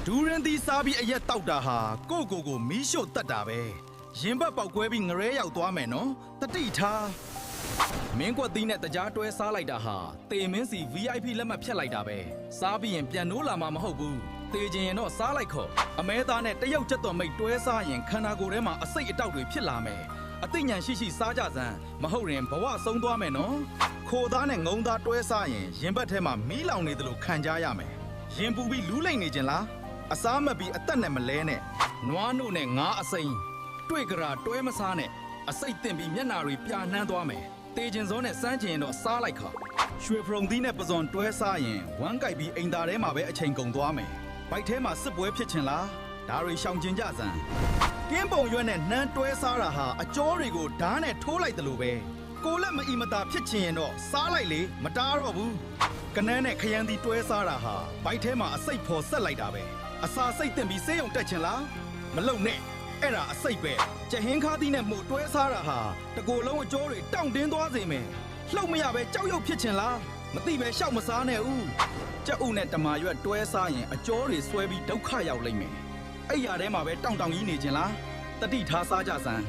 ဒူရင်တီစားပြီးအရက်တောက်တာဟာကိုမီးရှို့တတ်တာပဲရင်ဘတ်ပေါက်ကွဲပြီးငရဲရောက်သွားမယ်နော်တတိထားမင်းကွက်သီးနဲ့တကြားတွဲစားလိုက်တာဟာတေမင်းစီ VIP လက်မှတ်ဖြတ်လိုက်တာပဲစားပြီးရင်ပြန်နိုးလာမှာမဟုတ်ဘူးတေချင်ရင်တော့စားလိုက်ခေါ်အမဲသားနဲ့တရုတ်ချက်တော်မိတ်တွဲစားရင်ခန္ဓာကိုယ်ထဲမှာအစိတ်အတောက်တွေဖြစ်လာမယ်အသိဉာဏ်ရှိစားကြစမ်းမဟုတ်ရင်ဘဝဆုံးသွားမယ်နော်ခိုသားနဲ့ငုံသားတွဲစားရင်ရင်ဘတ်ထဲမှာမီးလောင်နေတယ်လို့ခံကြရမယ်ရင်ပူပြီးလူးလိမ့်နေကြလားအစားမပြီးအသက်နဲ့မလဲနဲ့နွားနို့နဲ့ငါးအစိမ်းတွေ့ကြရာတွဲမစားနဲ့အစိတ်တင်ပြီးမျက်နာတွေပြာနှမ်းသွားမယ်တေချင်စောနဲ့စမ်းချင်တော့စားလိုက်ခါရွှေဖရုံသီးနဲ့ပဇွန်တွဲစားရင်ဝမ်းကြိုက်ပြီးအိမ်သားထဲမှာပဲအချိန်ကုန်သွားမယ်ဘိုက်ထဲမှာစစ်ပွဲဖြစ်ချင်လားဒါတွေရှောင်ကျင်ကြစမ်းကင်းပုံရွက်နဲ့နှမ်းတွဲစားတာဟာအကျော်တွေကိုဓာတ်နဲ့ထိုးလိုက်တယ်လို့ပဲကိုလက်မအီမတာဖြစ်ချင်ရင်တော့စားလိုက်လေမတားတော့ဘူးကနန်းနဲ့ခရမ်းသီးတွဲစားတာဟာဘိုက်ထဲမှာအစိတ်ဖော်ဆက်လိုက်တာပဲအစာစိတ်တင်ပြီးဆေးရုံတက်ချင်လားမလုံနဲ့အဲ့ဒါအစိတ်ပဲကြဟင်းခါးသီးနဲ့မို့တွဲစားတာဟာတကိုယ်လုံးအကျော်တွေတောင့်တင်းသွားစေမယ်လှုပ်မရပဲကြောက်ရွံ့ဖြစ်ချင်လားမသိပဲရှောက်မစားနဲ့ဦးကြက်ဥနဲ့တမာရွက်တွဲစားရင်အကျော်တွေဆွဲပြီးဒုက္ခရောက်လိမ့်မယ်အဲ့ရထဲမှာပဲတောင့်တောင့်ကြီးနေချင်လားတတိထားစားကြစမ်း